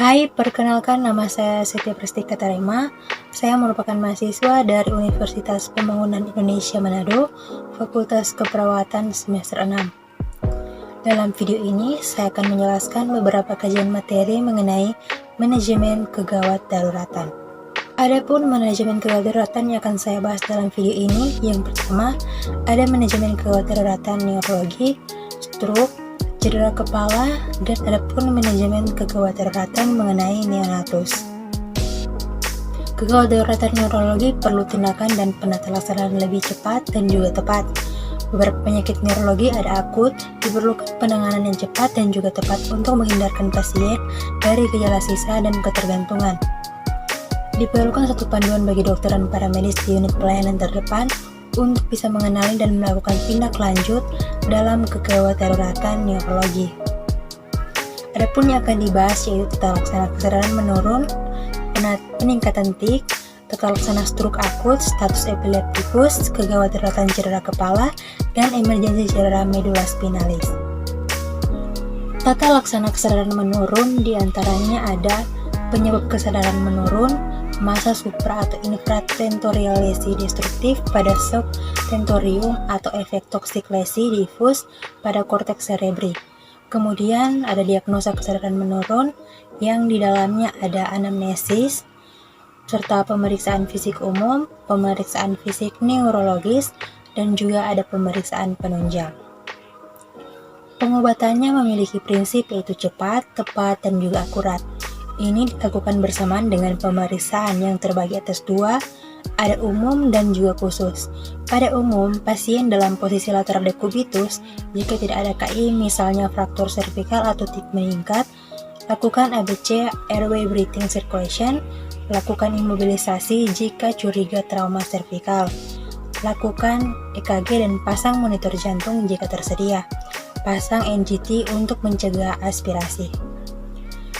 Hai, perkenalkan nama saya Setia Prestika Tarema. Saya merupakan mahasiswa dari Universitas Pembangunan Indonesia Manado, Fakultas Keperawatan semester 6. Dalam video ini, saya akan menjelaskan beberapa kajian materi mengenai manajemen kegawat daruratan. Adapun manajemen kegawat daruratan yang akan saya bahas dalam video ini, yang pertama, ada manajemen kegawat daruratan neurologi, stroke, cedera kepala, dan ada pun manajemen kegawat daruratan mengenai neonatus. Kegawat daruratan neurologi perlu tindakan dan penata laksanaan lebih cepat dan juga tepat. Beberapa penyakit neurologi ada akut, diperlukan penanganan yang cepat dan juga tepat untuk menghindarkan pasien dari gejala sisa dan ketergantungan. Diperlukan satu panduan bagi dokter dan para medis di unit pelayanan terdepan untuk bisa mengenali dan melakukan tindak lanjut dalam kegawat daruratan neurologi. Adapun yang akan dibahas yaitu tata laksana kesadaran menurun, peningkatan tik, tata laksana stroke akut, status epileptikus, kegawat daruratan cedera kepala, dan emergensi cedera medula spinalis. Tata laksana kesadaran menurun diantaranya ada penyebab kesadaran menurun, masa supra atau infratentorial lesi destruktif pada subtentorium atau efek toksik lesi difus pada korteks cerebri. Kemudian ada diagnosa kesadaran menurun yang di dalamnya ada anamnesis serta pemeriksaan fisik umum, pemeriksaan fisik neurologis, dan juga ada pemeriksaan penunjang. Pengobatannya memiliki prinsip yaitu cepat, tepat, dan juga akurat. Ini dilakukan bersamaan dengan pemeriksaan yang terbagi atas dua, ada umum dan juga khusus. Pada umum, pasien dalam posisi lateral dekubitus, jika tidak ada KI misalnya fraktur servikal atau tik meningkat, lakukan ABC airway breathing circulation, lakukan imobilisasi jika curiga trauma servikal, lakukan EKG dan pasang monitor jantung jika tersedia, pasang NGT untuk mencegah aspirasi.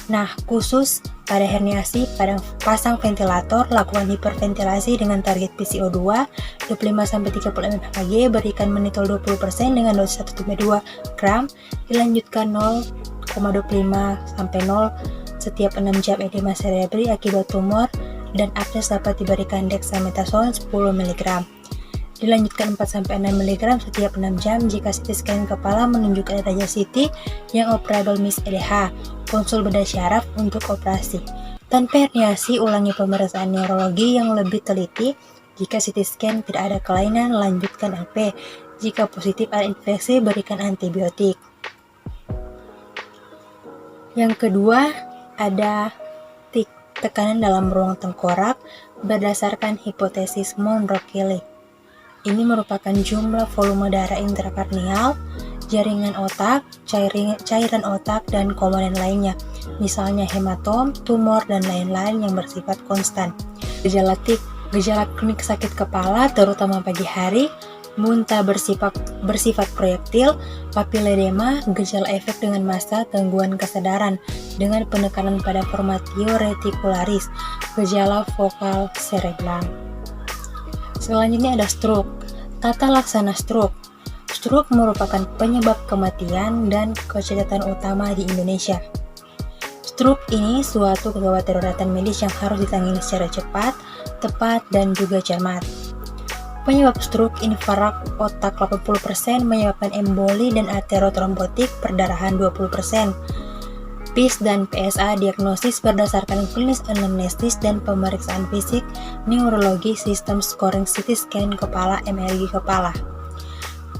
Nah, khusus pada herniasi, pada pasang ventilator, lakukan hiperventilasi dengan target PCO2 25-30 mmHg, berikan menitol 20% dengan dosis 1,2 gram, dilanjutkan 0,25-0 setiap 6 jam edema cerebri akibat tumor, dan apnes dapat diberikan dexamethasone 10 mg. Dilanjutkan 4-6 mg setiap 6 jam jika CT scan kepala menunjukkan adanya CT yang operable miss EDH, konsul bedah syaraf untuk operasi. Tanpa herniasi, ulangi pemeriksaan neurologi yang lebih teliti. Jika CT scan tidak ada kelainan, lanjutkan LP. Jika positif ada infeksi, berikan antibiotik. Yang kedua, ada tekanan dalam ruang tengkorak berdasarkan hipotesis Monro-Kelly. Ini merupakan jumlah volume darah intrakarnial, jaringan otak, cairan otak, dan komponen lainnya, misalnya hematom, tumor, dan lain-lain yang bersifat konstan. Gejala klinik sakit kepala, terutama pagi hari, muntah bersifat proyektil, papiledema, gejala efek dengan massa, gangguan kesadaran dengan penekanan pada formatio reticularis, gejala vokal cerebral. Selanjutnya ada stroke. Tata laksana stroke. Stroke merupakan penyebab kematian dan kecacatan utama di Indonesia. Stroke ini suatu kegawat daruratan medis yang harus ditangani secara cepat, tepat, dan juga cermat. Penyebab stroke infark otak 80%, menyebabkan emboli dan aterotrombotik perdarahan 20%. PIS dan PSA diagnosis berdasarkan klinis anamnesis dan pemeriksaan fisik neurologi sistem scoring CT scan kepala, MRI kepala.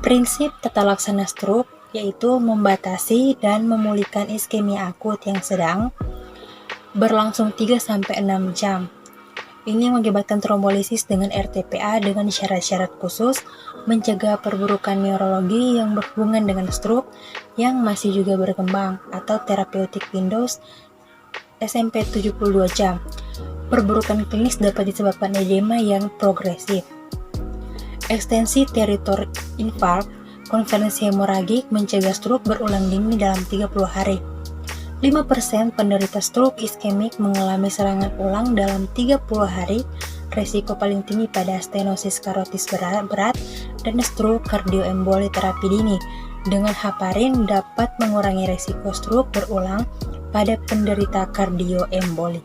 Prinsip tata laksana stroke yaitu membatasi dan memulihkan iskemia akut yang sedang berlangsung 3-6 jam. Ini mengakibatkan trombolisis dengan RTPA dengan syarat-syarat khusus, mencegah perburukan neurologi yang berhubungan dengan stroke yang masih juga berkembang atau therapeutic windows SMP 72 jam. Perburukan klinis dapat disebabkan edema yang progresif. Ekstensi teritor infark, konferensi hemoragik mencegah stroke berulang dini dalam 30 hari. 5% penderita stroke iskemik mengalami serangan ulang dalam 30 hari, resiko paling tinggi pada stenosis karotis berat dan stroke kardioemboli terapi dini. Dengan heparin dapat mengurangi resiko stroke berulang pada penderita kardioemboli.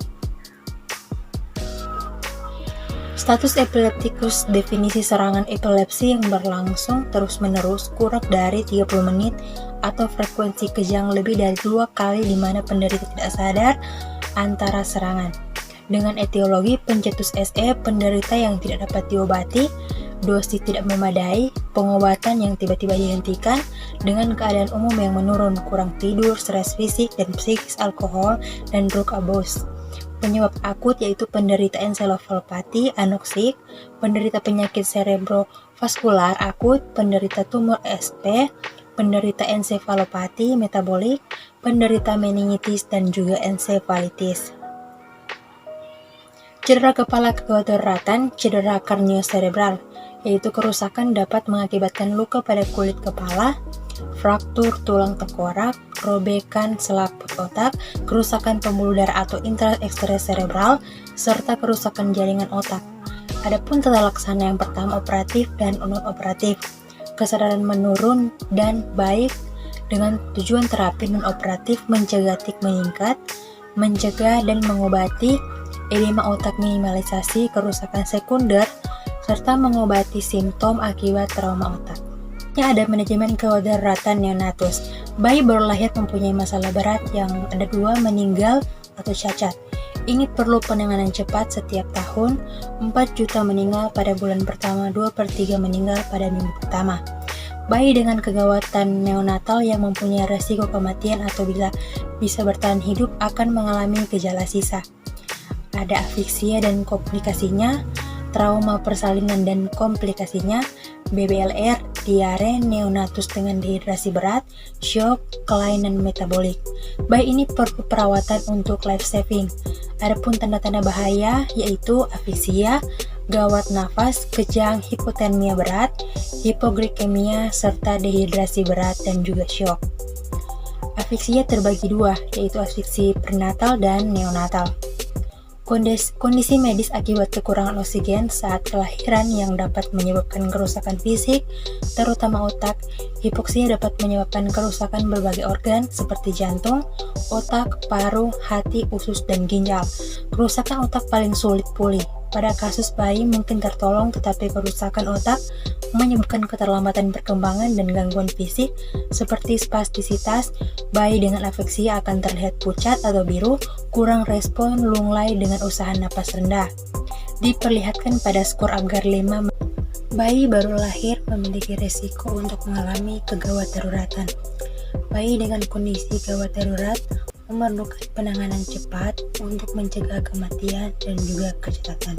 Status epileptikus definisi serangan epilepsi yang berlangsung terus-menerus kurang dari 30 menit atau frekuensi kejang lebih dari 2 kali di mana penderita tidak sadar antara serangan. Dengan etiologi pencetus SE, penderita yang tidak dapat diobati, dosis tidak memadai, pengobatan yang tiba-tiba dihentikan, dengan keadaan umum yang menurun, kurang tidur, stres fisik dan psikis, alkohol, dan drug abuse. Penyebab akut yaitu penderita encephalopati anoksik, penderita penyakit cerebrovaskular akut, penderita tumor SP, penderita encephalopati metabolik, penderita meningitis, dan juga encephalitis. Cedera kepala kedaruratan, cedera kranioserebral, yaitu kerusakan dapat mengakibatkan luka pada kulit kepala, fraktur tulang tengkorak, robekan selaput otak, kerusakan pembuluh darah atau intraekstraserebral, serta kerusakan jaringan otak. Adapun tata laksana yang pertama operatif dan non-operatif. Kesadaran menurun dan baik dengan tujuan terapi non-operatif mencegah tik meningkat, mencegah dan mengobati edema otak, minimalisasi kerusakan sekunder, serta mengobati simptom akibat trauma otak. Ada manajemen kedaruratan neonatus. Bayi baru lahir mempunyai masalah berat yang ada 2, meninggal atau cacat. Ini perlu penanganan cepat setiap tahun. 4 juta meninggal pada bulan pertama, 2/3 meninggal pada minggu pertama. Bayi dengan kegawatan neonatal yang mempunyai resiko kematian atau bisa bertahan hidup akan mengalami gejala sisa. Ada afiksia dan komplikasinya, trauma persalinan dan komplikasinya, BBLR, diare, neonatus dengan dehidrasi berat, shock, kelainan metabolik. Bayi ini perlu perawatan untuk life saving. Adapun tanda-tanda bahaya yaitu afiksia, gawat nafas, kejang, hipotermia berat, hipoglikemia, serta dehidrasi berat dan juga shock. Afiksia terbagi 2, yaitu asfiksi prenatal dan neonatal. Kondisi medis akibat kekurangan oksigen saat kelahiran yang dapat menyebabkan kerusakan fisik, terutama otak. Hipoksia dapat menyebabkan kerusakan berbagai organ seperti jantung, otak, paru, hati, usus, dan ginjal. Kerusakan otak paling sulit pulih. Pada kasus bayi mungkin tertolong, tetapi kerusakan otak menyebabkan keterlambatan perkembangan dan gangguan fisik seperti spastisitas. Bayi dengan afeksia akan terlihat pucat atau biru, kurang respon, lunglai dengan usaha napas rendah. Diperlihatkan pada skor Apgar 5. Bayi baru lahir memiliki risiko untuk mengalami kegawat daruratan. Bayi dengan kondisi gawat darurat memerlukan penanganan cepat untuk mencegah kematian dan juga kecacatan.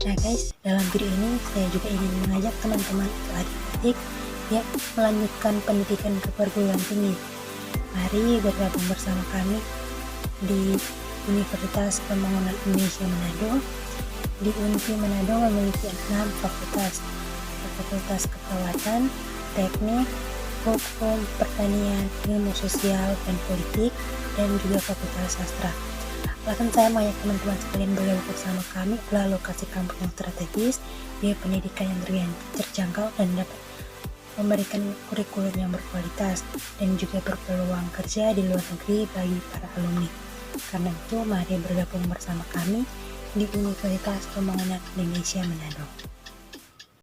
Nah guys, dalam video ini saya juga ingin mengajak teman-teman adik-adik yang melanjutkan pendidikan ke perguruan tinggi. Mari bergabung bersama kami di Universitas Pembangunan Indonesia Manado. Di UNPI Manado memiliki 6 fakultas. Fakultas Keperawatan, Teknik, Hukum, Pertanian, Ilmu Sosial dan Politik, dan juga Fakultas Sastra. Alasan saya mengajak teman-teman sekalian bergabung bersama kami adalah lokasi kampus yang strategis, biaya pendidikan yang terjangkau, dan dapat memberikan kurikulum yang berkualitas dan juga berpeluang kerja di luar negeri bagi para alumni. Karena itu, mari bergabung bersama kami di Universitas Pembangunan Indonesia Manado.